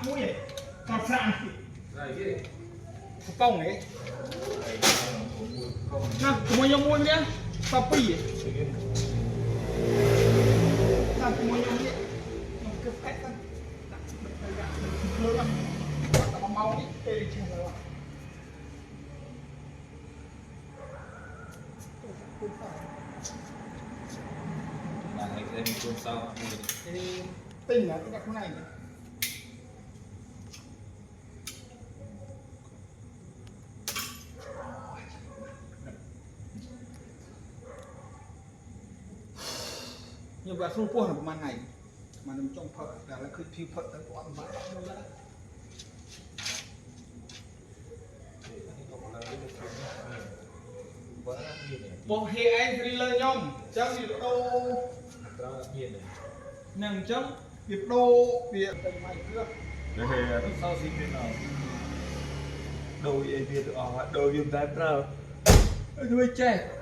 mũi này còn sạn cong này nè mua nhau mua nhé papi nè mua nhau nhé nó cứ cách tăng lớn lắm tao mau đi tê trên rồi là ngày thêm tuần sau tinh là cái này nhưng mà không qua được màn này mà nằm trong phở là cứ thiêu phở tới quán mà bộ hệ anh đi lên nhom chắc gì đâu nằm chấm việc đô việc tầng mày chưa để sau sinh viên nào đôi ấy việc đôi viêm tay nào đôi trẻ